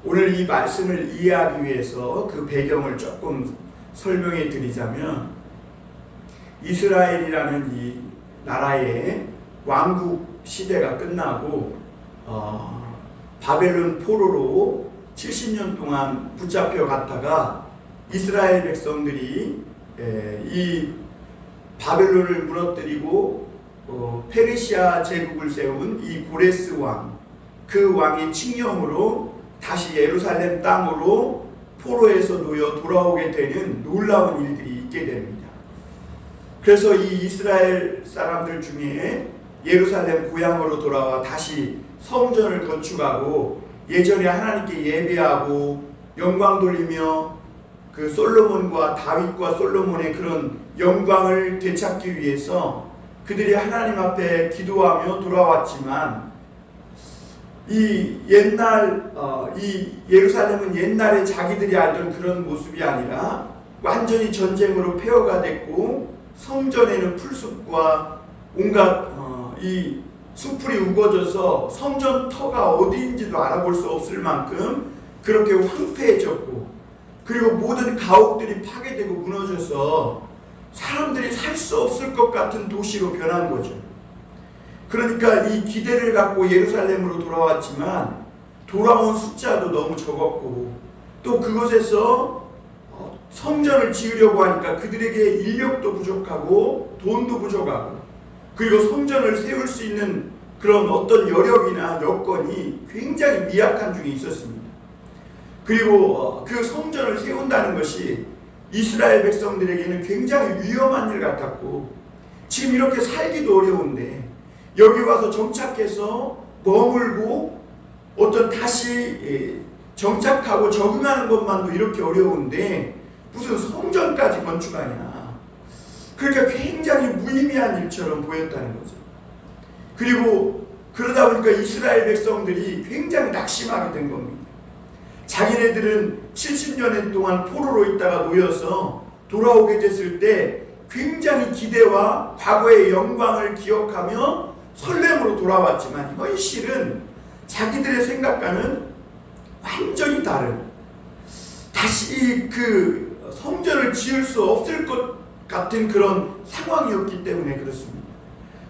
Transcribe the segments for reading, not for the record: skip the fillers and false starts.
오늘 이 말씀을 이해하기 위해서 그 배경을 조금 설명해 드리자면, 이스라엘이라는 이 나라의 왕국 시대가 끝나고 바벨론 포로로 70년 동안 붙잡혀 갔다가 이스라엘 백성들이 이 바벨론을 무너뜨리고 페르시아 제국을 세운 이 고레스 왕, 그 왕의 칙령으로 다시 예루살렘 땅으로 포로에서 놓여 돌아오게 되는 놀라운 일들이 있게 됩니다. 그래서 이 이스라엘 사람들 중에 예루살렘 고향으로 돌아와 다시 성전을 건축하고 예전에 하나님께 예배하고 영광 돌리며 그 솔로몬과 다윗과 솔로몬의 그런 영광을 되찾기 위해서 그들이 하나님 앞에 기도하며 돌아왔지만, 이 예루살렘은 옛날에 자기들이 알던 그런 모습이 아니라 완전히 전쟁으로 폐허가 됐고, 성전에는 풀숲과 온갖 이 숲풀이 우거져서 성전 터가 어디인지도 알아볼 수 없을 만큼 그렇게 황폐해졌고, 그리고 모든 가옥들이 파괴되고 무너져서 사람들이 살 수 없을 것 같은 도시로 변한 거죠. 그러니까 이 기대를 갖고 예루살렘으로 돌아왔지만 돌아온 숫자도 너무 적었고, 또 그곳에서 성전을 지으려고 하니까 그들에게 인력도 부족하고 돈도 부족하고, 그리고 성전을 세울 수 있는 그런 어떤 여력이나 여건이 굉장히 미약한 중에 있었습니다. 그리고 그 성전을 세운다는 것이 이스라엘 백성들에게는 굉장히 위험한 일 같았고, 지금 이렇게 살기도 어려운데 여기 와서 정착해서 머물고 어떤 다시 정착하고 적응하는 것만도 이렇게 어려운데 무슨 성전까지 건축하냐. 그러니까 굉장히 무의미한 일처럼 보였다는 거죠. 그리고 그러다 보니까 이스라엘 백성들이 굉장히 낙심하게 된 겁니다. 자기네들은 70년 동안 포로로 있다가 놓여서 돌아오게 됐을 때 굉장히 기대와 과거의 영광을 기억하며 설렘으로 돌아왔지만, 현실은 자기들의 생각과는 완전히 다른, 다시 그 성전을 지을 수 없을 것 같은 그런 상황이었기 때문에 그렇습니다.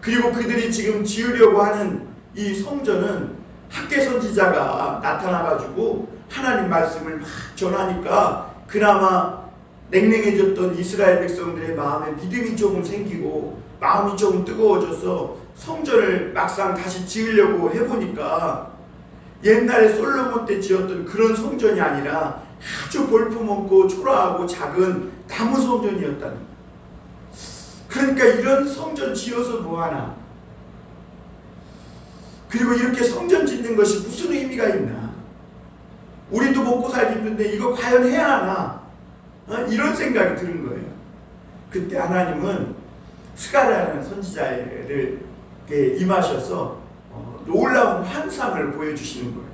그리고 그들이 지금 지으려고 하는 이 성전은 학개 선지자가 나타나가지고 하나님 말씀을 막 전하니까 그나마 냉랭해졌던 이스라엘 백성들의 마음에 믿음이 조금 생기고 마음이 조금 뜨거워져서 성전을 막상 다시 지으려고 해보니까 옛날에 솔로몬 때 지었던 그런 성전이 아니라 아주 볼품없고 초라하고 작은 나무 성전이었다는 거예요. 그러니까 이런 성전 지어서 뭐하나, 그리고 이렇게 성전 짓는 것이 무슨 의미가 있나, 우리도 먹고 살기 힘든데 이거 과연 해야 하나, 이런 생각이 드는 거예요. 그때 하나님은 스가랴라는 선지자에게 임하셔서 놀라운 환상을 보여주시는 거예요.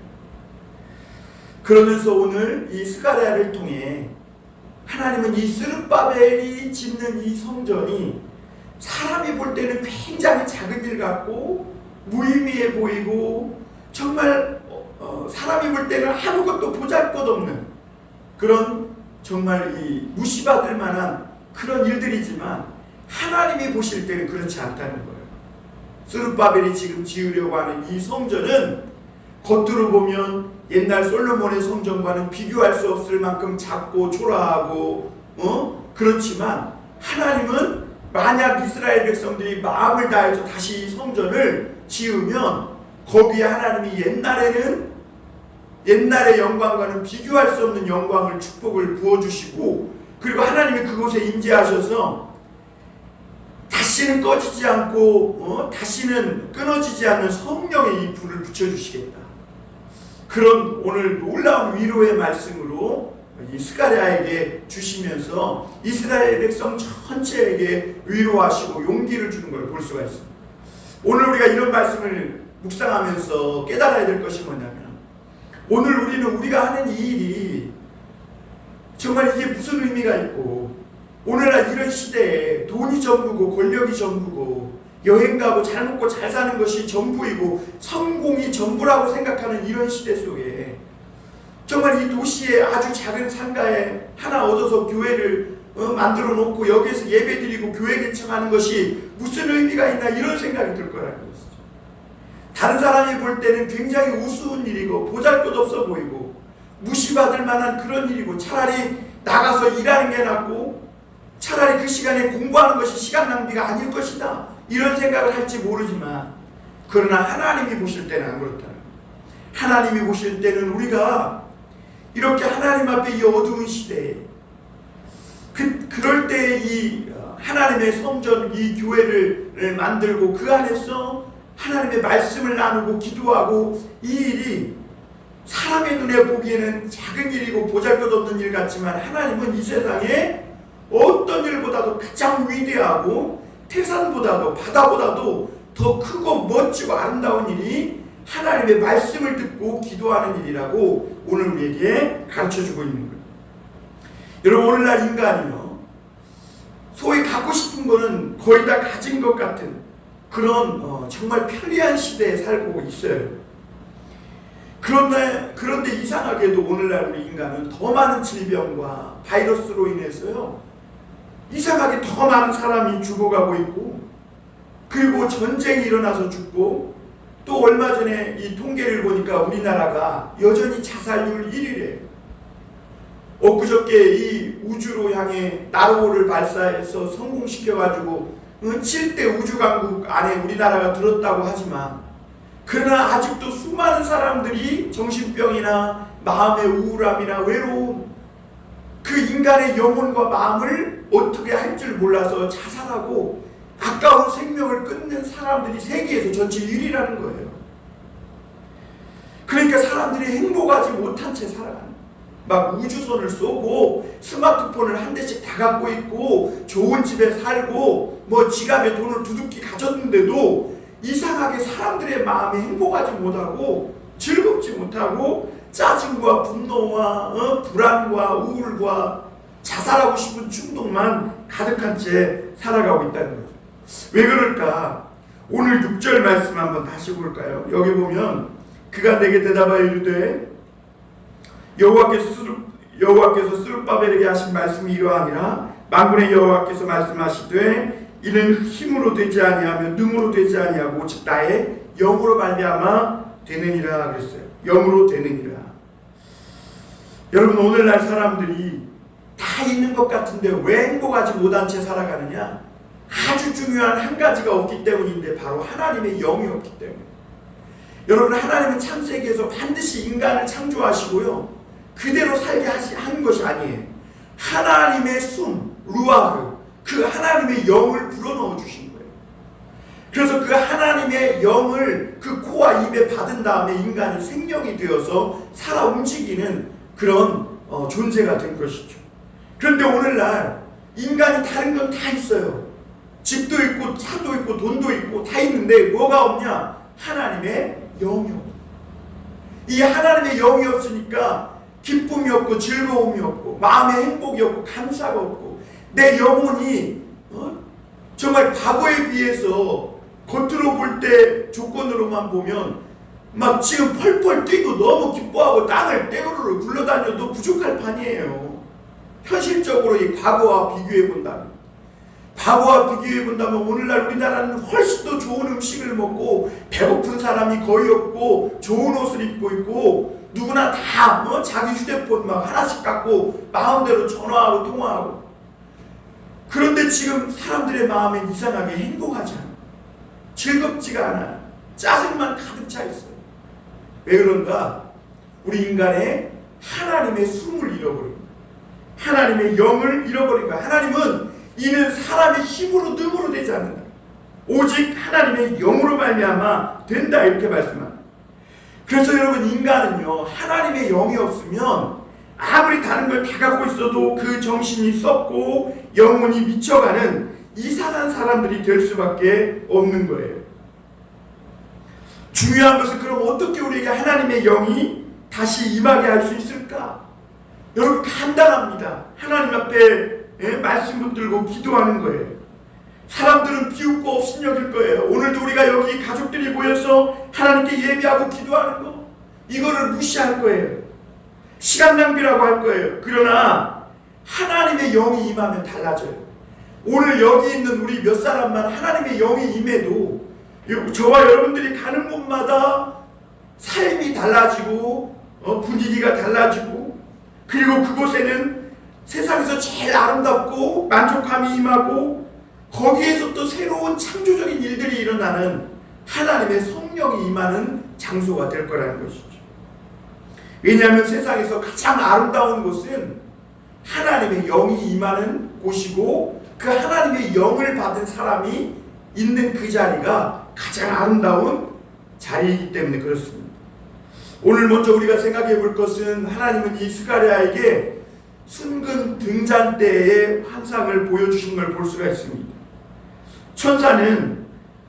그러면서 오늘 이 스가랴를 통해 하나님은 이 스룹바벨이 짓는 이 성전이 사람이 볼 때는 굉장히 작은 일 같고 무의미해 보이고 정말 사람이 볼 때는 아무것도 보잘것없는 그런 정말 이 무시받을 만한 그런 일들이지만, 하나님이 보실 때는 그렇지 않다는 거예요. 스룹바벨이 지금 지으려고 하는 이 성전은 겉으로 보면 옛날 솔로몬의 성전과는 비교할 수 없을 만큼 작고 초라하고 그렇지만, 하나님은 만약 이스라엘 백성들이 마음을 다해서 다시 이 성전을 지으면 거기에 하나님이 옛날의 영광과는 비교할 수 없는 영광을, 축복을 부어주시고, 그리고 하나님이 그곳에 임재하셔서 다시는 꺼지지 않고 다시는 끊어지지 않는 성령의 이 불을 붙여주시겠다. 그런 오늘 놀라운 위로의 말씀으로 이 스가랴에게 주시면서 이스라엘 백성 전체에게 위로하시고 용기를 주는 걸 볼 수가 있습니다. 오늘 우리가 이런 말씀을 묵상하면서 깨달아야 될 것이 뭐냐면, 오늘 우리가 하는 이 일이 정말 이게 무슨 의미가 있고, 오늘날 이런 시대에 돈이 전부고 권력이 전부고 여행 가고 잘 먹고 잘 사는 것이 전부이고 성공이 전부라고 생각하는 이런 시대 속에 정말 이 도시의 아주 작은 상가에 하나 얻어서 교회를 만들어 놓고 여기에서 예배 드리고 교회 개척하는 것이 무슨 의미가 있나 이런 생각이 들 거라는 것이죠. 다른 사람이 볼 때는 굉장히 우스운 일이고 보잘것없어 보이고 무시받을 만한 그런 일이고 차라리 나가서 일하는 게 낫고 차라리 그 시간에 공부하는 것이 시간 낭비가 아닐 것이다 이런 생각을 할지 모르지만 그러나 하나님이 보실 때는 안 그렇다는 거예요. 하나님이 보실 때는 우리가 이렇게 하나님 앞에 이 어두운 시대에 그럴 때 이 하나님의 성전 이 교회를 만들고 그 안에서 하나님의 말씀을 나누고 기도하고 이 일이 사람의 눈에 보기에는 작은 일이고 보잘것없는 일 같지만 하나님은 이 세상에 어떤 일보다도 가장 위대하고 태산보다도 바다보다도 더 크고 멋지고 아름다운 일이 하나님의 말씀을 듣고 기도하는 일이라고 오늘 우리에게 가르쳐주고 있는 거예요. 여러분 오늘날 인간이요 소위 갖고 싶은 거는 거의 다 가진 것 같은 그런 정말 편리한 시대에 살고 있어요. 그런데 이상하게도 오늘날 우리 인간은 더 많은 질병과 바이러스로 인해서요 이상하게 더 많은 사람이 죽어가고 있고 그리고 전쟁이 일어나서 죽고 또 얼마 전에 이 통계를 보니까 우리나라가 여전히 자살률 1위래요. 엊그저께 이 우주로 향해 나로호를 발사해서 성공시켜가지고 7대 우주강국 안에 우리나라가 들었다고 하지만 그러나 아직도 수많은 사람들이 정신병이나 마음의 우울함이나 외로움 그 인간의 영혼과 마음을 어떻게 할 줄 몰라서 자살하고 아까운 생명을 끊는 사람들이 세계에서 전체 1위라는 거예요. 그러니까 사람들이 행복하지 못한 채 살아가는 막 우주선을 쏘고 스마트폰을 한 대씩 다 갖고 있고 좋은 집에 살고 뭐 지갑에 돈을 두둑히 가졌는데도 이상하게 사람들의 마음에 행복하지 못하고 즐겁지 못하고 짜증과 분노와 불안과 우울과 자살하고 싶은 충동만 가득한 채 살아가고 있다는 거죠. 왜 그럴까? 오늘 6절 말씀 한번 다시 볼까요? 여기 보면 그가 내게 대답하여 이르되 여호와께서 스룹바벨에게 하신 말씀이 이러하니라 만군의 여호와께서 말씀하시되 이는 힘으로 되지 아니하며 능으로 되지 아니하고 즉 나의 영으로 말미암아 되느니라 그랬어요. 영으로 되느니라. 여러분 오늘날 사람들이 다 있는 것 같은데 왜 행복하지 못한 채 살아가느냐? 아주 중요한 한 가지가 없기 때문인데 바로 하나님의 영이 없기 때문에. 여러분 하나님은 창세기에서 반드시 인간을 창조하시고요 그대로 살게 한 것이 아니에요. 하나님의 숨, 루아흐 그 하나님의 영을 불어넣어 주신 거예요. 그래서 그 하나님의 영을 그 코와 입에 받은 다음에 인간이 생명이 되어서 살아 움직이는 그런 존재가 된 것이죠. 그런데 오늘날 인간이 다른 건 다 있어요. 집도 있고 차도 있고 돈도 있고 다 있는데 뭐가 없냐? 하나님의 영이 없고 이 하나님의 영이 없으니까 기쁨이 없고 즐거움이 없고 마음의 행복이 없고 감사가 없고 내 영혼이 정말 과거에 비해서 겉으로 볼 때 조건으로만 보면 막 지금 펄펄 뛰고 너무 기뻐하고 땅을 떼우르르 굴러다녀도 부족할 판이에요. 현실적으로 이 과거와 비교해 본다면 오늘날 우리나라는 훨씬 더 좋은 음식을 먹고 배고픈 사람이 거의 없고 좋은 옷을 입고 있고 누구나 다 자기 휴대폰 막 하나씩 갖고 마음대로 전화하고 통화하고 그런데 지금 사람들의 마음엔 이상하게 행복하지 않아. 즐겁지가 않아. 짜증만 가득 차 있어요. 왜 그런가? 우리 인간의 하나님의 숨을 잃어버린 거야. 하나님의 영을 잃어버린 거야. 하나님은 이는 사람의 힘으로 능으로 되지 않는다. 오직 하나님의 영으로 말미암아 된다 이렇게 말씀합니다. 그래서 여러분 인간은요 하나님의 영이 없으면 아무리 다른 걸 다 갖고 있어도 그 정신이 썩고 영혼이 미쳐가는 이상한 사람들이 될 수밖에 없는 거예요. 중요한 것은 그럼 어떻게 우리에게 하나님의 영이 다시 임하게 할 수 있을까? 여러분 간단합니다. 하나님 앞에 말씀 붙들고 기도하는 거예요. 사람들은 비웃고 업신여길 거예요. 오늘도 우리가 여기 가족들이 모여서 하나님께 예배하고 기도하는 거 이거를 무시할 거예요. 시간 낭비라고 할 거예요. 그러나 하나님의 영이 임하면 달라져요. 오늘 여기 있는 우리 몇 사람만 하나님의 영이 임해도 저와 여러분들이 가는 곳마다 삶이 달라지고 분위기가 달라지고, 그리고 그곳에는 세상에서 제일 아름답고 만족함이 임하고, 거기에서 또 새로운 창조적인 일들이 일어나는 하나님의 성령이 임하는 장소가 될 거라는 것이죠. 왜냐하면 세상에서 가장 아름다운 곳은 하나님의 영이 임하는 곳이고, 그 하나님의 영을 받은 사람이 있는 그 자리가 가장 아름다운 자리이기 때문에 그렇습니다. 오늘 먼저 우리가 생각해 볼 것은, 하나님은 이 스가랴에게 순금 등잔 때의 환상을 보여주신 걸 볼 수가 있습니다. 천사는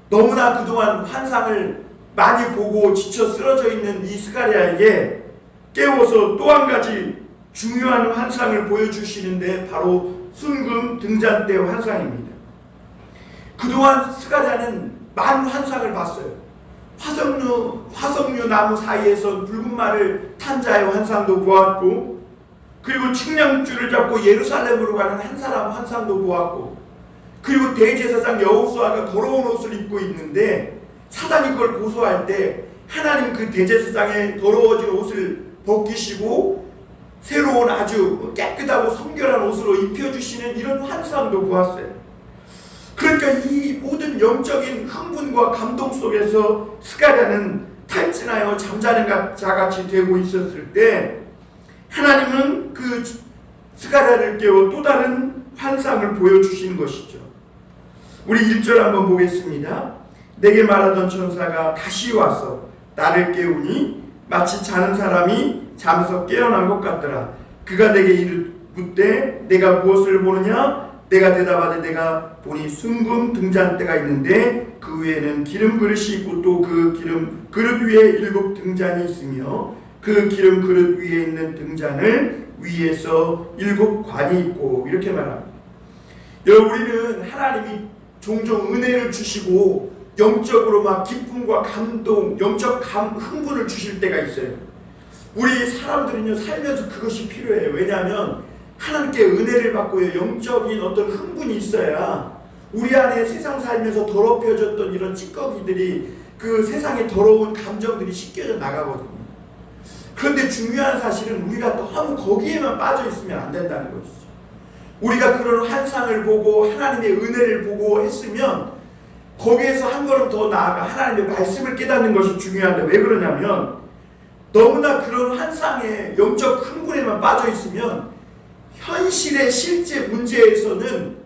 너무나 그동안 환상을 많이 보고 지쳐 쓰러져 있는 이 스가랴에게 깨워서 또 한 가지 중요한 환상을 보여주시는데, 바로 순금 등잔 때의 환상입니다. 그동안 스가랴는 많은 환상을 봤어요. 화석류 나무 사이에서 붉은 말을 탄 자의 환상도 보았고, 그리고 측량줄을 잡고 예루살렘으로 가는 한 사람 환상도 보았고, 그리고 대제사장 여호수아가 더러운 옷을 입고 있는데 사단이 그걸 고소할 때 하나님 그 대제사장의 더러워진 옷을 벗기시고 새로운 아주 깨끗하고 성결한 옷으로 입혀주시는 이런 환상도 보았어요. 그러니까 이 모든 영적인 흥분과 감동 속에서 스가랴는 탈진하여 잠자는 자같이 되고 있었을 때, 하나님은 그 스가랴를 깨워 또 다른 환상을 보여주시는 것이죠. 우리 1절 한번 보겠습니다. 내게 말하던 천사가 다시 와서 나를 깨우니 마치 자는 사람이 잠에서 깨어난 것 같더라. 그가 내게 묻되 내가 무엇을 보느냐? 내가 대답하되 내가 보니 순금 등잔대가 있는데 그 위에는 기름 그릇이 있고 또 그 기름 그릇 위에 7 등잔이 있으며 그 기름 그릇 위에 있는 등잔을 위에서 7 관이 있고, 이렇게 말합니다. 여러분, 우리는 하나님이 종종 은혜를 주시고 영적으로 막 기쁨과 감동, 영적 흥분을 주실 때가 있어요. 우리 사람들은요, 살면서 그것이 필요해요. 왜냐하면 하나님께 은혜를 받고요, 영적인 어떤 흥분이 있어야 우리 안에 세상 살면서 더럽혀졌던 이런 찌꺼기들이, 그 세상의 더러운 감정들이 씻겨져 나가거든요. 그런데 중요한 사실은 우리가 너무 거기에만 빠져 있으면 안 된다는 것이죠. 우리가 그런 환상을 보고 하나님의 은혜를 보고 했으면 거기에서 한 걸음 더 나아가 하나님의 말씀을 깨닫는 것이 중요한데, 왜 그러냐면 너무나 그런 환상에 영적 흥분에만 빠져 있으면 현실의 실제 문제에서는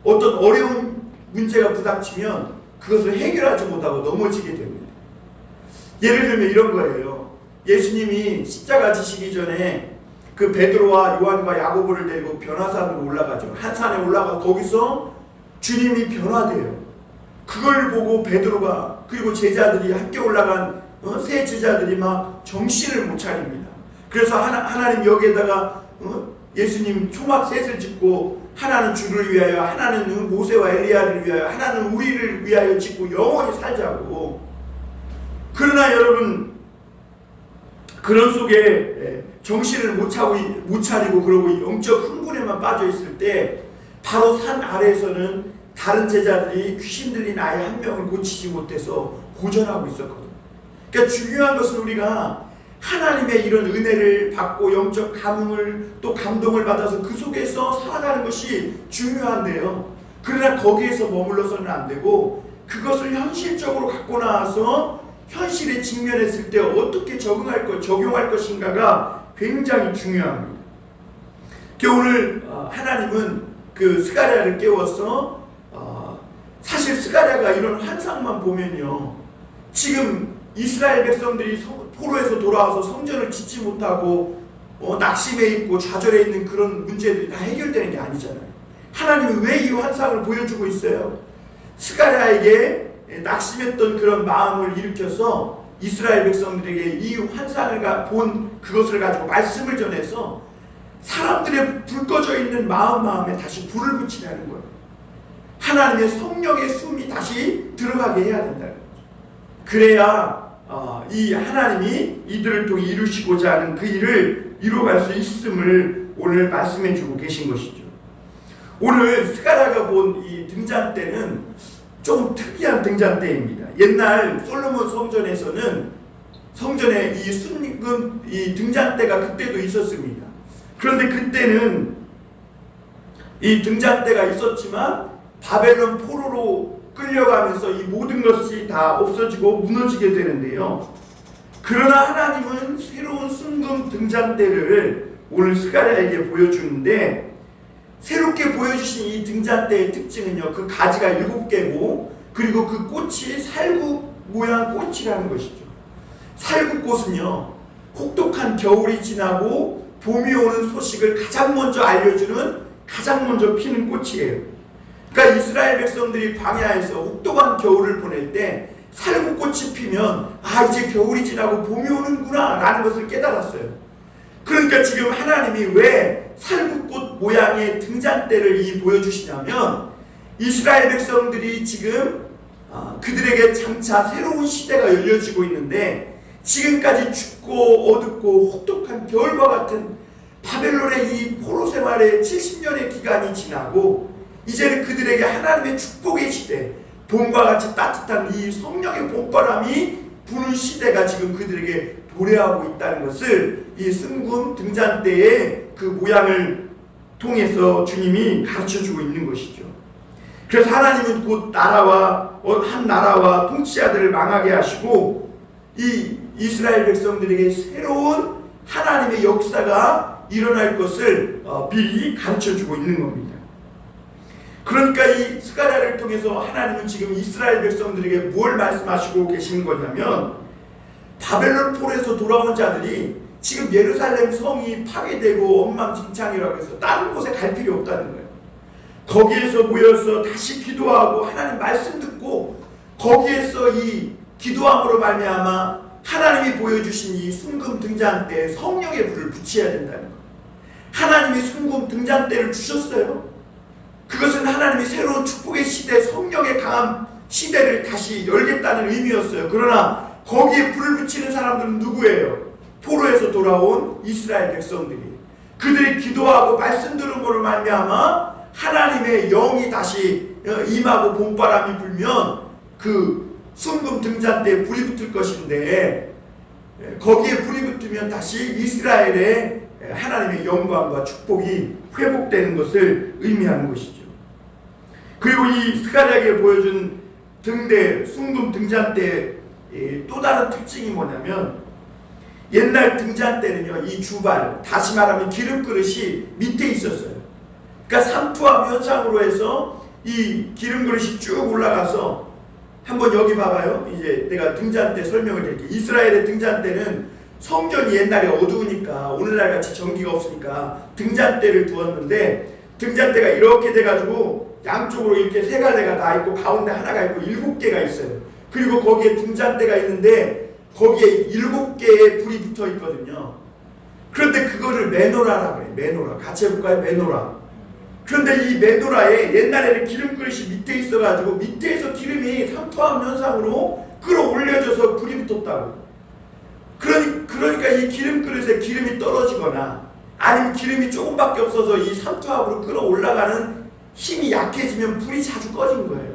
어떤 어려운 문제가 부닥치면 그것을 해결하지 못하고 넘어지게 됩니다. 예를 들면 이런 거예요. 예수님이 십자가 지시기 전에 그 베드로와 요한과 야고보를 데리고 변화산으로 올라가죠. 한 산에 올라가 거기서 주님이 변화돼요. 그걸 보고 베드로가, 그리고 제자들이, 함께 올라간 세 제자들이 막 정신을 못 차립니다. 그래서 하나님 여기에다가 예수님 초막 셋을 짓고, 하나는 주를 위하여, 하나는 모세와 엘리야를 위하여, 하나는 우리를 위하여 짓고 영원히 살자고. 그러나 여러분, 그런 속에 정신을 못 차리고 그러고 영적 흥분에만 빠져 있을 때, 바로 산 아래에서는 다른 제자들이 귀신 들린 아이 한 명을 고치지 못해서 고전하고 있었거든요. 그러니까 중요한 것은 우리가 하나님의 이런 은혜를 받고 영적 감흥을 또 감동을 받아서 그 속에서 살아가는 것이 중요한데요. 그러나 거기에서 머물러서는 안 되고 그것을 현실적으로 갖고 나와서 현실에 직면했을 때 어떻게 적용할 것인가가 굉장히 중요합니다. 오늘 하나님은 그 스가랴를 깨워서 사실 스가랴가 이런 환상만 보면요, 지금 이스라엘 백성들이 포로에서 돌아와서 성전을 짓지 못하고 낙심해 있고 좌절해 있는 그런 문제들이 다 해결되는 게 아니잖아요. 하나님이 왜 이 환상을 보여주고 있어요? 스가랴에게 낙심했던 그런 마음을 일으켜서 이스라엘 백성들에게 이 환상을 본 그것을 가지고 말씀을 전해서 사람들의 불 꺼져 있는 마음에 다시 불을 붙이라는 거예요. 하나님의 성령의 숨이 다시 들어가게 해야 된다는 거죠. 그래야 이 하나님이 이들을 통해 이루시고자 하는 그 일을 이루어갈 수 있음을 오늘 말씀해 주고 계신 것이죠. 오늘 스가랴가 본 이 등잔대는 좀 특이한 등잔대입니다. 옛날 솔로몬 성전에서는 성전에 이 순금 이 등잔대가 그때도 있었습니다. 그런데 그때는 이 등잔대가 있었지만 바벨론 포로로 끌려가면서 이 모든 것이 다 없어지고 무너지게 되는데요. 그러나 하나님은 새로운 순금 등잔대를 오늘 스가랴에게 보여주는데, 새롭게 보여주신 이 등잔대의 특징은요, 그 가지가 7개고 그리고 그 꽃이 살구 모양 꽃이라는 것이죠. 살구꽃은요, 혹독한 겨울이 지나고 봄이 오는 소식을 가장 먼저 알려주는, 가장 먼저 피는 꽃이에요. 그러니까 이스라엘 백성들이 광야에서 혹독한 겨울을 보낼 때 살구꽃이 피면 아, 이제 겨울이 지나고 봄이 오는구나 라는 것을 깨달았어요. 그러니까 지금 하나님이 왜 살구꽃 모양의 등잔대를 보여주시냐면, 이스라엘 백성들이 지금 그들에게 장차 새로운 시대가 열려지고 있는데, 지금까지 춥고 어둡고 혹독한 겨울과 같은 바벨론의 이 포로 생활의 70년의 기간이 지나고 이제는 그들에게 하나님의 축복의 시대, 봄과 같이 따뜻한 이 성령의 봄바람이 부는 시대가 지금 그들에게 도래하고 있다는 것을 이 순금 등잔대의 그 모양을 통해서 주님이 가르쳐주고 있는 것이죠. 그래서 하나님은 곧 한 나라와 통치자들을 망하게 하시고 이 이스라엘 백성들에게 새로운 하나님의 역사가 일어날 것을 미리 가르쳐주고 있는 겁니다. 그러니까 이 스가랴를 통해서 하나님은 지금 이스라엘 백성들에게 뭘 말씀하시고 계시는 거냐면, 바벨론 포로에서 돌아온 자들이 지금 예루살렘 성이 파괴되고 엉망진창이라고 해서 다른 곳에 갈 필요 없다는 거예요. 거기에서 모여서 다시 기도하고 하나님 말씀 듣고 거기에서 이 기도함으로 말미암아 하나님이 보여주신 이 순금 등잔대에 성령의 불을 붙여야 된다는 거예요. 하나님이 순금 등잔대를 주셨어요. 그것은 하나님이 새로운 축복의 시대, 성령의 강한 시대를 다시 열겠다는 의미였어요. 그러나 거기에 불을 붙이는 사람들은 누구예요? 포로에서 돌아온 이스라엘 백성들이. 그들이 기도하고 말씀 들은 것으로 말미암아 하나님의 영이 다시 임하고 봄바람이 불면 그 순금 등잔대에 불이 붙을 것인데, 거기에 불이 붙으면 다시 이스라엘의 하나님의 영광과 축복이 회복되는 것을 의미하는 것이죠. 그리고 이 스가랴에게 보여준 순금 등잔대의 또 다른 특징이 뭐냐면, 옛날 등잔대는요, 이 주발, 다시 말하면 기름 그릇이 밑에 있었어요. 그러니까 삼투압 현상으로 해서 이 기름 그릇이 쭉 올라가서, 한번 여기 봐봐요. 이제 내가 등잔대 설명을 드릴게요. 이스라엘의 등잔대는 성전이 옛날에 어두우니까, 오늘날 같이 전기가 없으니까 등잔대를 두었는데, 등잔대가 이렇게 돼가지고 양쪽으로 이렇게 세 갈래가 다 있고 가운데 하나가 있고 7개가 있어요. 그리고 거기에 등잔대가 있는데 거기에 7개의 불이 붙어 있거든요. 그런데 그거를 메노라라고 해요. 메노라. 같이 해볼까요? 메노라. 그런데 이 메노라에 옛날에는 기름 그릇이 밑에 있어가지고 밑에서 기름이 삼투압 현상으로 끌어올려져서 불이 붙었다고. 그러니까 이 기름 그릇에 기름이 떨어지거나 아니면 기름이 조금밖에 없어서 이 삼투압으로 끌어올라가는 힘이 약해지면 불이 자주 꺼진 거예요.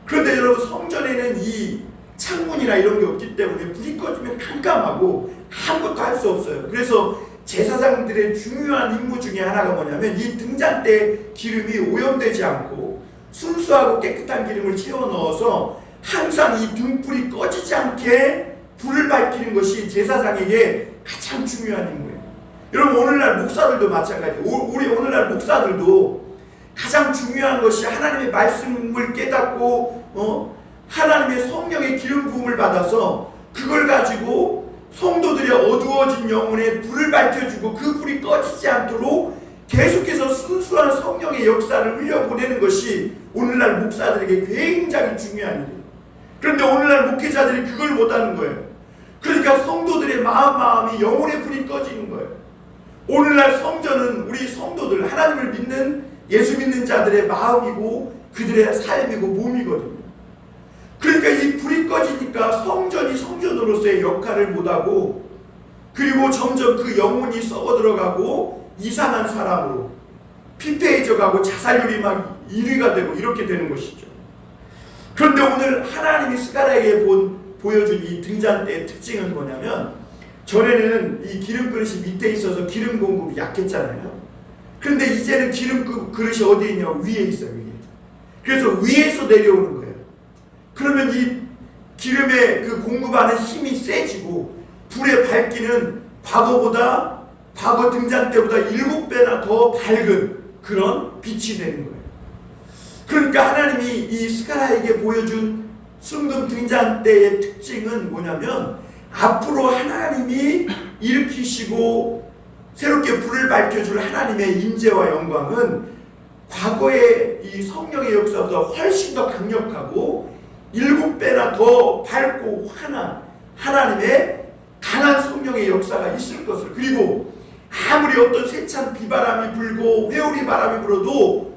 그런데 여러분, 성전에는 이 창문이나 이런 게 없기 때문에 불이 꺼지면 깜깜하고 아무것도 할 수 없어요. 그래서 제사장들의 중요한 임무 중에 하나가 뭐냐면, 이 등잔대에 기름이 오염되지 않고 순수하고 깨끗한 기름을 채워 넣어서 항상 이 등불이 꺼지지 않게 불을 밝히는 것이 제사장에게 가장 중요한 임무예요. 여러분, 오늘날 목사들도 마찬가지예요. 우리 오늘날 목사들도 가장 중요한 것이 하나님의 말씀을 깨닫고 하나님의 성령의 기름 부음을 받아서 그걸 가지고 성도들의 어두워진 영혼에 불을 밝혀주고 그 불이 꺼지지 않도록 계속해서 순수한 성령의 역사를 흘려보내는 것이 오늘날 목사들에게 굉장히 중요한 일이에요. 그런데 오늘날 목회자들이 그걸 못하는 거예요. 그러니까 성도들의 마음이 영혼의 불이 꺼지는 거예요. 오늘날 성전은 우리 성도들, 하나님을 믿는 예수 믿는 자들의 마음이고 그들의 삶이고 몸이거든요. 그러니까 이 불이 꺼지니까 성전이 성전으로서의 역할을 못하고 그리고 점점 그 영혼이 썩어 들어가고 이상한 사람으로 피폐해져 가고 자살률이 막 1위가 되고 이렇게 되는 것이죠. 그런데 오늘 하나님이 스가랴에게 보여준 이 등잔대의 특징은 뭐냐면, 전에는 이 기름 그릇이 밑에 있어서 기름 공급이 약했잖아요. 그런데 이제는 기름 그릇이 어디에 있냐? 위에 있어요. 위에. 그래서 위에서 내려오는 거예요. 그러면 이 기름의 그 공급하는 힘이 세지고 불의 밝기는 과거 등잔대보다 7배나 더 밝은 그런 빛이 되는 거예요. 그러니까 하나님이 이 스가랴에게 보여준 순금 등잔대의 특징은 뭐냐면, 앞으로 하나님이 일으키시고 새롭게 불을 밝혀줄 하나님의 임재와 영광은 과거의 이 성령의 역사보다 훨씬 더 강력하고 7배나 더 밝고 환한 하나님의 강한 성령의 역사가 있을 것을, 그리고 아무리 어떤 세찬 비바람이 불고 회오리 바람이 불어도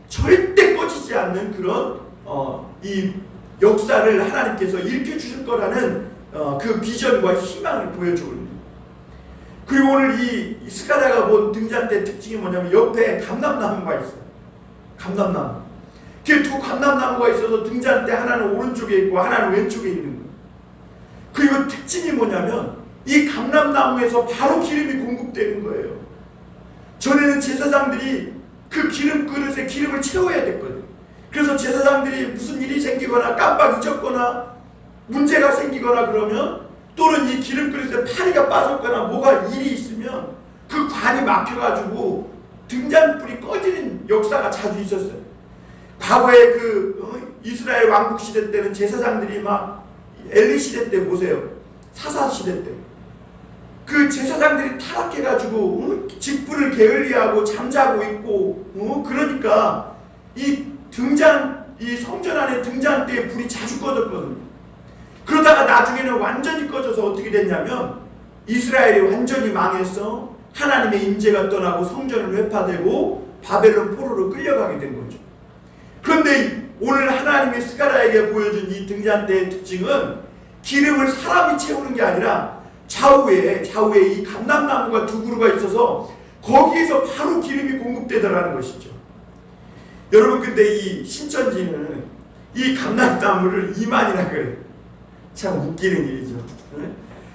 절대 꺼지지 않는 그런 이 역사를 하나님께서 일으켜주실 거라는 그 비전과 희망을 보여주고 있는. 그리고 오늘 이 스가랴가 본 등잔대 특징이 뭐냐면, 옆에 감람나무가 있어요. 감람나무. 그 두 감람나무가 있어서 등잔대 하나는 오른쪽에 있고 하나는 왼쪽에 있는 거예요. 그리고 특징이 뭐냐면, 이 감람나무에서 바로 기름이 공급되는 거예요. 전에는 제사장들이 그 기름 그릇에 기름을 채워야 됐거든요. 그래서 제사장들이 무슨 일이 생기거나 깜빡 잊었거나 문제가 생기거나 그러면, 또는 이 기름 그릇에 파리가 빠졌거나 뭐가 일이 있으면 그 관이 막혀가지고 등잔불이 꺼지는 역사가 자주 있었어요. 과거에 그 이스라엘 왕국 시대 때는 제사장들이 막 엘리 시대 때 보세요. 사사 시대 때 그 제사장들이 타락해가지고 직분을 게을리하고 잠자고 있고 그러니까 이 성전 안에 등잔대에 불이 자주 꺼졌거든요. 그러다가 나중에는 완전히 꺼져서 어떻게 됐냐면, 이스라엘이 완전히 망해서 하나님의 임재가 떠나고 성전을 회파되고 바벨론 포로로 끌려가게 된 거죠. 그런데 오늘 하나님의 스가랴에게 보여준 이 등잔대의 특징은 기름을 사람이 채우는 게 아니라 좌우에 이 감람나무가 두 그루가 있어서 거기에서 바로 기름이 공급되더라는 것이죠. 여러분, 근데 이 신천지는 이 감람나무를 이만이라 그래요. 참 웃기는 일이죠.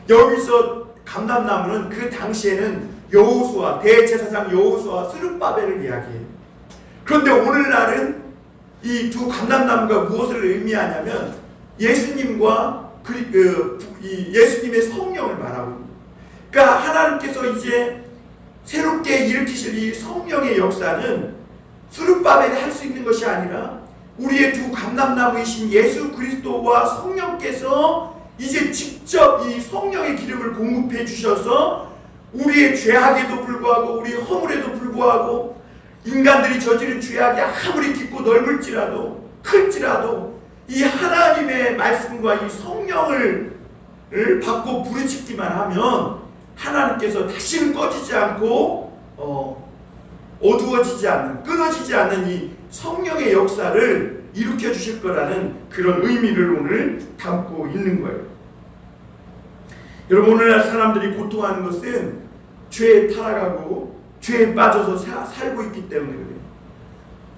여기서 감람나무는 그 당시에는 여호수아, 대제사장 여호수아 스룹바벨을 이야기해요. 그런데 오늘날은 이 두 감람나무가 무엇을 의미하냐면, 예수님과 예수님의 성령을 말하고 있습니다. 그러니까 하나님께서 이제 새롭게 일으키실 이 성령의 역사는 스룹바벨이 할 수 있는 것이 아니라 우리의 두 감람나무이신 예수 그리스도와 성령께서 이제 직접 이 성령의 기름을 공급해 주셔서 우리의 죄악에도 불구하고 우리 허물에도 불구하고 인간들이 저지른 죄악이 아무리 깊고 넓을지라도 클지라도 이 하나님의 말씀과 이 성령을 받고 부르짖기만 하면 하나님께서 다시는 꺼지지 않고 어두워지지 않는, 끊어지지 않는 이 성령의 역사를 일으켜 주실 거라는 그런 의미를 오늘 담고 있는 거예요. 여러분, 오늘날 사람들이 고통하는 것은 죄에 타락하고 죄에 빠져서 살고 있기 때문에 그래요.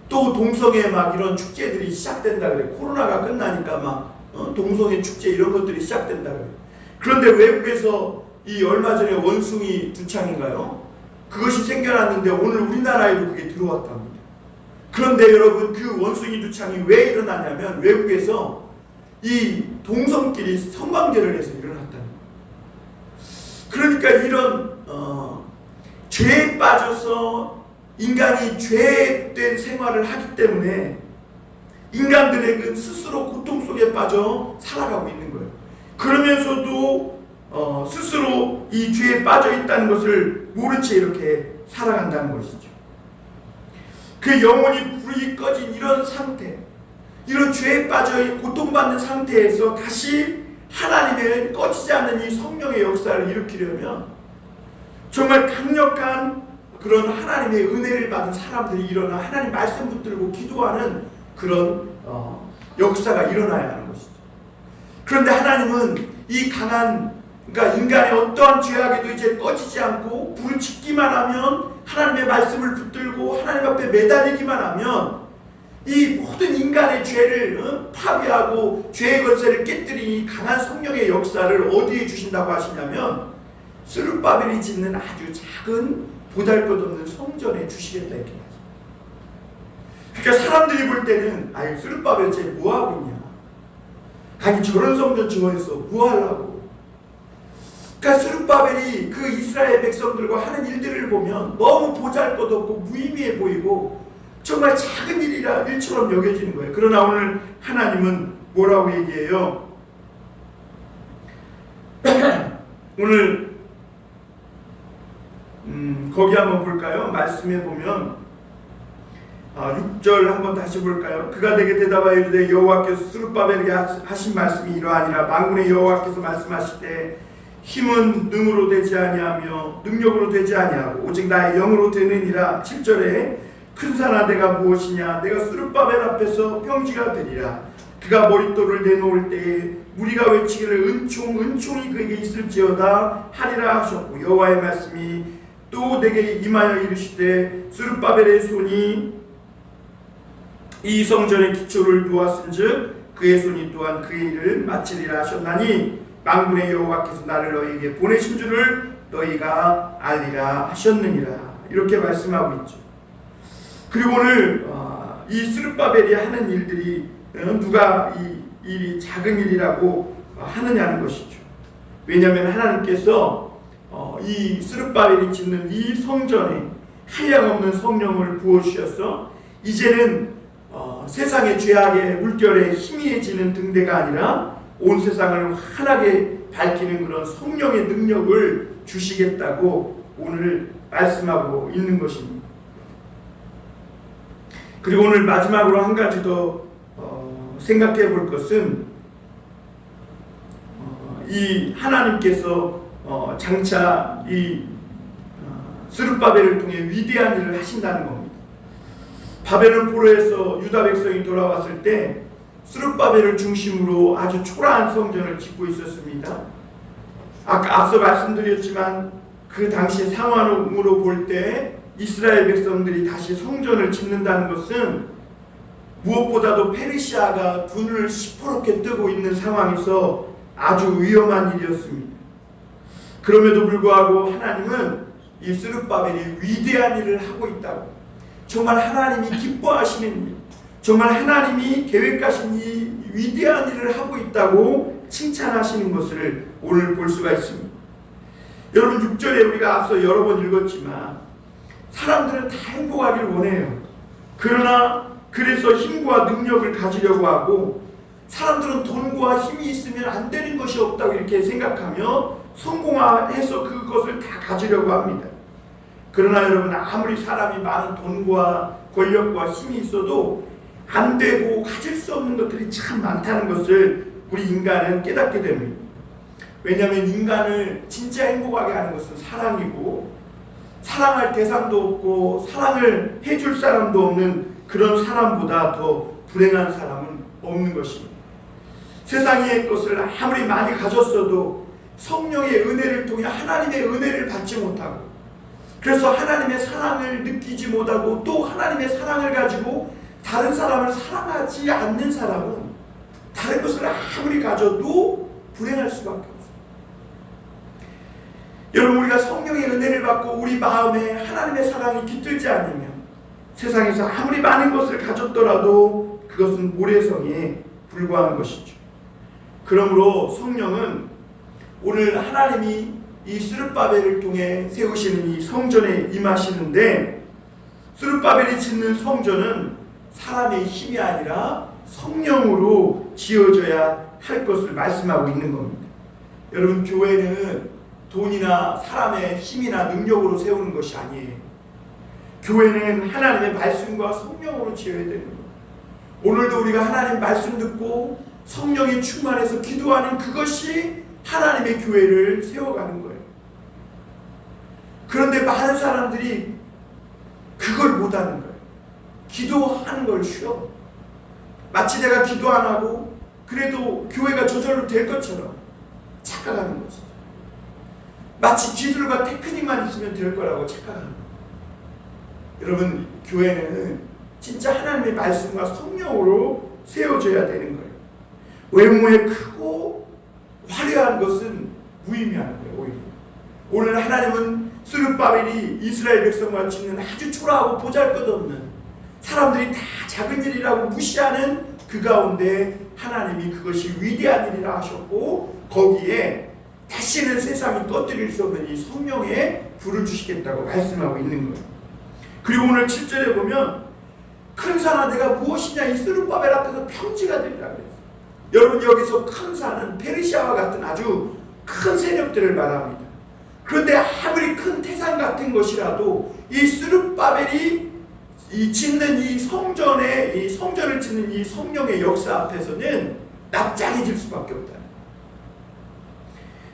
또 동성애 막 이런 축제들이 시작된다 그래요. 코로나가 끝나니까 막 동성애 축제 이런 것들이 시작된다 그래요. 그런데 외국에서 이 얼마 전에 원숭이 두창인가요? 그것이 생겨났는데 오늘 우리나라에도 그게 들어왔답니다. 그런데 여러분, 그 원숭이 두창이 왜 일어나냐면 외국에서 이 동성끼리 성관계를 해서 일어났다는 거예요. 그러니까 이런 죄에 빠져서 인간이 죄된 생활을 하기 때문에 인간들에게 스스로 고통 속에 빠져 살아가고 있는 거예요. 그러면서도 스스로 이 죄에 빠져 있다는 것을 모른 채 이렇게 살아간다는 것이죠. 그 영혼이 불이 꺼진 이런 상태, 이런 죄에 빠져 고통받는 상태에서 다시 하나님의 꺼지지 않는 이 성령의 역사를 일으키려면 정말 강력한 그런 하나님의 은혜를 받은 사람들이 일어나 하나님 말씀 붙들고 기도하는 그런 역사가 일어나야 하는 것이죠. 그런데 하나님은 이 강한 그러니까 인간의 어떠한 죄악에도 이제 꺼지지 않고 부르짖기만 하면, 하나님의 말씀을 붙들고 하나님 앞에 매달리기만 하면 이 모든 인간의 죄를 파괴하고 죄의 권세를 깨뜨리니 강한 성령의 역사를 어디에 주신다고 하시냐면 스룹바벨이 짓는 아주 작은 보잘것없는 성전에 주시겠다 이렇게 말씀합니다. 그러니까 사람들이 볼 때는 아이 스룹바벨 쟤 뭐하고 있냐, 아니 저런 성전 지어서 뭐하려고. 그러니까 스룹바벨이 그 이스라엘 백성들과 하는 일들을 보면 너무 보잘것없고 무의미해 보이고 정말 작은 일처럼 여겨지는 거예요. 그러나 오늘 하나님은 뭐라고 얘기해요? 오늘 거기 한번 볼까요? 말씀해 보면 6절 한번 다시 볼까요? 그가 내게 대답하여 이르되 여호와께서 스룹바벨에게 하신 말씀이 이러하니라. 만군의 여호와께서 말씀하시되 힘은 능으로 되지 아니하며 능력으로 되지 아니하고 오직 나의 영으로 되느니라. 7절에 큰 산아 내가 무엇이냐, 내가 스룹바벨 앞에서 평지가 되리라. 그가 머릿돌을 내놓을 때에 무리가 외치기를 은총이 그에게 있을지어다 하리라 하셨고, 여호와의 말씀이 또 내게 임하여 이르시되 스룹바벨의 손이 이 성전의 기초를 놓았은즉 그의 손이 또한 그의 일을 마치리라 하셨나니 만군의 여호와께서 나를 너희에게 보내신 줄을 너희가 알리라 하셨느니라. 이렇게 말씀하고 있죠. 그리고 오늘 이 스룹바벨이 하는 일들이 누가 이 일이 작은 일이라고 하느냐는 것이죠. 왜냐하면 하나님께서 이 스룹바벨이 짓는 이 성전에 한량없는 성령을 부어주셔서 이제는 세상의 죄악의 물결에 희미해지는 등대가 아니라 온 세상을 환하게 밝히는 그런 성령의 능력을 주시겠다고 오늘 말씀하고 있는 것입니다. 그리고 오늘 마지막으로 한 가지 더 생각해 볼 것은 이 하나님께서 장차 이 스룹바벨을 통해 위대한 일을 하신다는 겁니다. 바벨론 포로에서 유다 백성이 돌아왔을 때 스룹바벨을 중심으로 아주 초라한 성전을 짓고 있었습니다. 아까 앞서 말씀드렸지만 그 당시 상황으로 볼 때 이스라엘 백성들이 다시 성전을 짓는다는 것은 무엇보다도 페르시아가 눈을 시퍼렇게 뜨고 있는 상황에서 아주 위험한 일이었습니다. 그럼에도 불구하고 하나님은 이 스룹바벨이 위대한 일을 하고 있다고, 정말 하나님이 기뻐하시는 일, 정말 하나님이 계획하신 이 위대한 일을 하고 있다고 칭찬하시는 것을 오늘 볼 수가 있습니다. 여러분 6절에 우리가 앞서 여러 번 읽었지만 사람들은 다 행복하길 원해요. 그러나 그래서 힘과 능력을 가지려고 하고, 사람들은 돈과 힘이 있으면 안 되는 것이 없다고 이렇게 생각하며 성공해서 그것을 다 가지려고 합니다. 그러나 여러분 아무리 사람이 많은 돈과 권력과 힘이 있어도 안 되고 가질 수 없는 것들이 참 많다는 것을 우리 인간은 깨닫게 됩니다. 왜냐하면 인간을 진짜 행복하게 하는 것은 사랑이고, 사랑할 대상도 없고 사랑을 해줄 사람도 없는 그런 사람보다 더 불행한 사람은 없는 것입니다. 세상의 것을 아무리 많이 가졌어도 성령의 은혜를 통해 하나님의 은혜를 받지 못하고, 그래서 하나님의 사랑을 느끼지 못하고 또 하나님의 사랑을 가지고 다른 사람을 사랑하지 않는 사람은 다른 것을 아무리 가져도 불행할 수밖에 없어요. 여러분 우리가 성령의 은혜를 받고 우리 마음에 하나님의 사랑이 깃들지 않으면 세상에서 아무리 많은 것을 가졌더라도 그것은 모래성에 불과한 것이죠. 그러므로 성령은 오늘 하나님이 이 스룹바벨을 통해 세우시는 이 성전에 임하시는데, 스룹바벨이 짓는 성전은 사람의 힘이 아니라 성령으로 지어져야 할 것을 말씀하고 있는 겁니다. 여러분 교회는 돈이나 사람의 힘이나 능력으로 세우는 것이 아니에요. 교회는 하나님의 말씀과 성령으로 지어야 되는 거예요. 오늘도 우리가 하나님 말씀 듣고 성령에 충만해서 기도하는 그것이 하나님의 교회를 세워가는 거예요. 그런데 많은 사람들이 그걸 못하는 거예요. 기도하는 걸 쉬워. 마치 내가 기도 안 하고 그래도 교회가 저절로 될 것처럼 착각하는 것이죠. 마치 기술과 테크닉만 있으면 될 거라고 착각하는 거예요. 여러분, 교회는 진짜 하나님의 말씀과 성령으로 세워져야 되는 거예요. 외모에 크고 화려한 것은 무의미한 거예요. 오히려 오늘 하나님은 스룹바벨이 이스라엘 백성과 찍는 아주 초라하고 보잘것없는, 사람들이 다 작은 일이라고 무시하는 그 가운데 하나님이 그것이 위대한 일이라 하셨고, 거기에 다시는 세상이 꺼뜨릴 수 없는 이 성령의 불을 주시겠다고 말씀하고 있는 거예요. 그리고 오늘 7절에 보면 큰 산아 내가 무엇이냐, 이 스룹바벨 앞에서 평지가 되리라 그랬어요. 여러분, 여기서 큰 산은 페르시아와 같은 아주 큰 세력들을 말합니다. 그런데 아무리 큰 태산 같은 것이라도 이 스룹바벨이 짓는 이 성전을 짓는 이 성령의 역사 앞에서는 납작해질 수밖에 없다.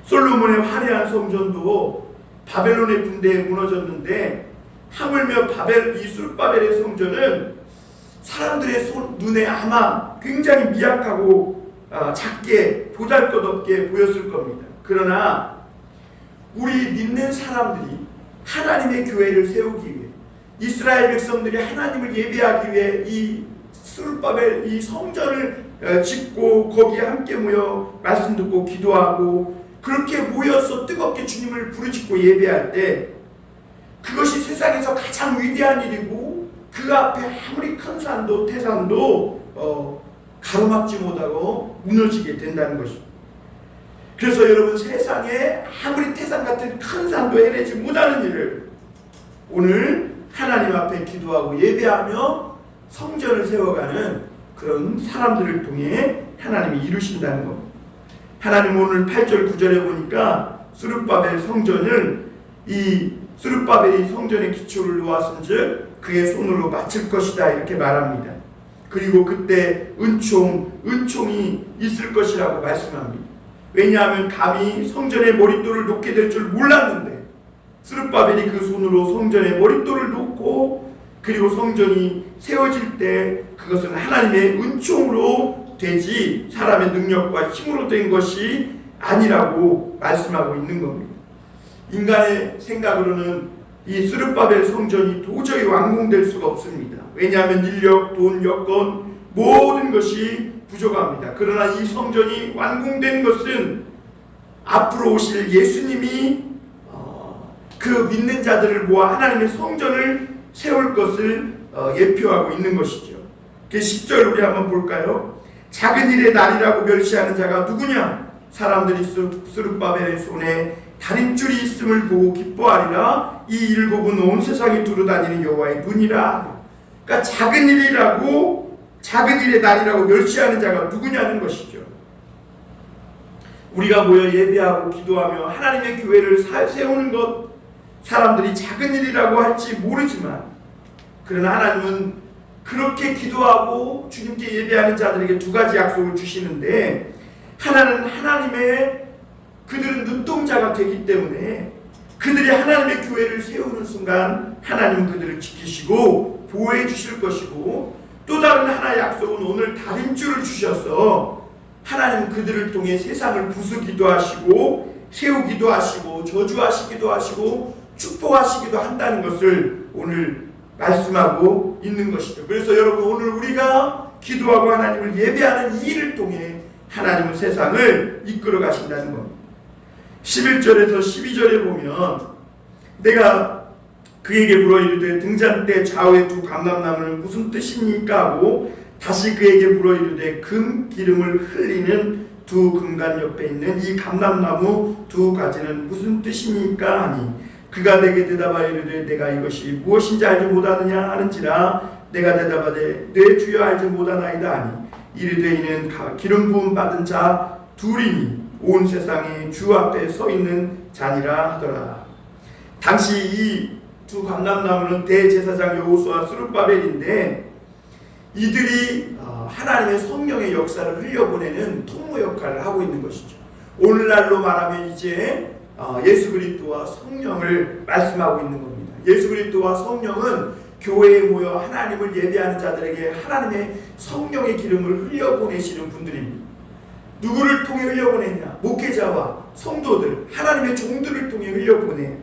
솔로몬의 화려한 성전도 바벨론의 군대에 무너졌는데, 하물며 이 스룹바벨의 성전은 사람들의 눈에 아마 굉장히 미약하고 작게 보잘것없게 보였을 겁니다. 그러나 우리 믿는 사람들이 하나님의 교회를 세우기 위해, 이스라엘 백성들이 하나님을 예배하기 위해 이 스룹바벨 이 성전을 짓고 거기에 함께 모여 말씀 듣고 기도하고 그렇게 모여서 뜨겁게 주님을 부르짖고 예배할 때, 그것이 세상에서 가장 위대한 일이고, 그 앞에 아무리 큰 산도 태산도 가로막지 못하고 무너지게 된다는 것입니다. 그래서 여러분, 세상에 아무리 태산 같은 큰 산도 해내지 못하는 일을 오늘 하나님 앞에 기도하고 예배하며 성전을 세워가는 그런 사람들을 통해 하나님이 이루신다는 겁니다. 하나님 오늘 8절 9절에 보니까 스룹바벨 성전을, 이 스룹바벨이 성전의 기초를 놓았은즉 그의 손으로 마칠 것이다 이렇게 말합니다. 그리고 그때 은총이 있을 것이라고 말씀합니다. 왜냐하면 감히 성전의 머릿돌을 놓게 될 줄 몰랐는데 스룹바벨이 그 손으로 성전의 머릿돌을 놓고, 그리고 성전이 세워질 때 그것은 하나님의 은총으로 되지 사람의 능력과 힘으로 된 것이 아니라고 말씀하고 있는 겁니다. 인간의 생각으로는 이 스룹바벨 성전이 도저히 완공될 수가 없습니다. 왜냐하면 인력, 돈, 여건 모든 것이 부족합니다. 그러나 이 성전이 완공된 것은 앞으로 오실 예수님이 그 믿는 자들을 모아 하나님의 성전을 세울 것을 예표하고 있는 것이죠. 10절 우리 한번 볼까요? 작은 일의 날이라고 멸시하는 자가 누구냐? 사람들이 스룹바벨의 손에 다림줄이 있음을 보고 기뻐하리라. 이 일곱은 온 세상이 두루다니는 여호와의 눈이라. 그러니까 작은 일의 날이라고 멸시하는 자가 누구냐는 것이죠. 우리가 모여 예배하고 기도하며 하나님의 교회를 세우는 것, 사람들이 작은 일이라고 할지 모르지만, 그러나 하나님은 그렇게 기도하고 주님께 예배하는 자들에게 두 가지 약속을 주시는데, 하나는 그들은 눈동자가 되기 때문에 그들이 하나님의 교회를 세우는 순간 하나님은 그들을 지키시고 보호해 주실 것이고, 또 다른 하나의 약속은 오늘 다림줄을 주셔서 하나님은 그들을 통해 세상을 부수기도 하시고 세우기도 하시고 저주하시기도 하시고 축복하시기도 한다는 것을 오늘 말씀하고 있는 것이죠. 그래서 여러분, 오늘 우리가 기도하고 하나님을 예배하는 이 일을 통해 하나님은 세상을 이끌어 가신다는 겁니다. 11절에서 12절에 보면 내가 그에게 물어 이르되 등잔 때 좌우의 두 감람나무는 무슨 뜻입니까? 하고 다시 그에게 물어 이르되 금 기름을 흘리는 두 금관 옆에 있는 이 감람나무 두 가지는 무슨 뜻입니까? 하니 그가 내게 대답하여 이르되 내가 이것이 무엇인지 알지 못하느냐 하는지라. 내가 대답하되 내 주여 알지 못하나이다 하니 이르되 이는 기름 부음 받은 자 둘이니 온 세상이 주 앞에 서 있는 자니라 하더라. 당시 이 두 감람나무는 대제사장 여호수아 스룹바벨인데, 이들이 하나님의 성령의 역사를 흘려보내는 통로 역할을 하고 있는 것이죠. 오늘날로 말하면 이제 예수 그리스도와 성령을 말씀하고 있는 겁니다. 예수 그리스도와 성령은 교회에 모여 하나님을 예배하는 자들에게 하나님의 성령의 기름을 흘려보내시는 분들입니다. 누구를 통해 흘려보내냐? 목회자와 성도들, 하나님의 종들을 통해 흘려보내요.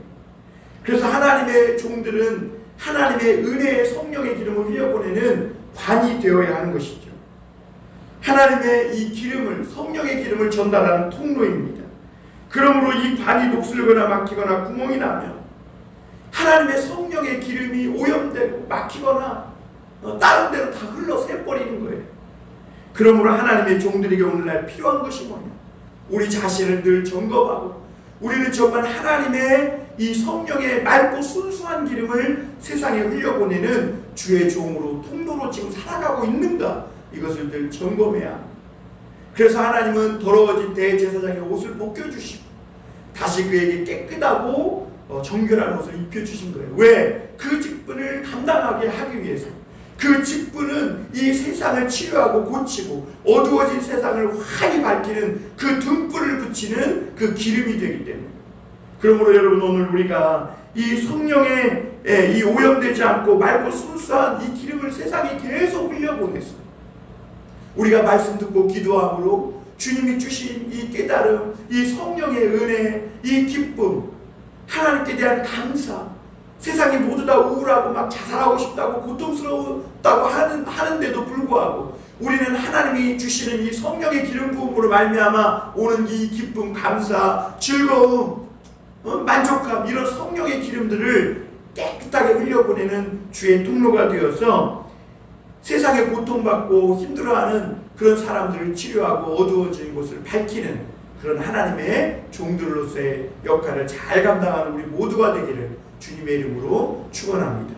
그래서 하나님의 종들은 하나님의 은혜의 성령의 기름을 흘려보내는 관이 되어야 하는 것이죠. 하나님의 이 기름을, 성령의 기름을 전달하는 통로입니다. 그러므로 이 관이 녹슬거나 막히거나 구멍이 나면 하나님의 성령의 기름이 오염되고 막히거나 다른 데로 다 흘러 새버리는 거예요. 그러므로 하나님의 종들에게 오늘날 필요한 것이 뭐냐? 우리 자신을 늘 점검하고 우리는 정말 하나님의 이 성령의 맑고 순수한 기름을 세상에 흘려보내는 주의 종으로 통로로 지금 살아가고 있는가? 이것을 늘 점검해야 합니다. 그래서 하나님은 더러워진 대제사장의 옷을 벗겨주시고 다시 그에게 깨끗하고 정결한 옷을 입혀주신 거예요. 왜? 그 직분을 감당하게 하기 위해서. 그 직분은 이 세상을 치료하고 고치고 어두워진 세상을 환히 밝히는 그 등불을 붙이는 그 기름이 되기 때문에. 그러므로 여러분, 오늘 우리가 이 성령의 이 오염되지 않고 맑고 순수한 이 기름을 세상에 계속 흘려보냈어요. 우리가 말씀 듣고 기도함으로 주님이 주신 이 깨달음, 이 성령의 은혜, 이 기쁨, 하나님께 대한 감사, 세상이 모두 다 우울하고 막 자살하고 싶다고 고통스러웠다고 하는데도 불구하고 우리는 하나님이 주시는 이 성령의 기름 부음으로 말미암아 오는 이 기쁨, 감사, 즐거움, 만족감, 이런 성령의 기름들을 깨끗하게 흘려보내는 주의 통로가 되어서 세상에 고통받고 힘들어하는 그런 사람들을 치료하고 어두워진 곳을 밝히는 그런 하나님의 종들로서의 역할을 잘 감당하는 우리 모두가 되기를 주님의 이름으로 축원합니다.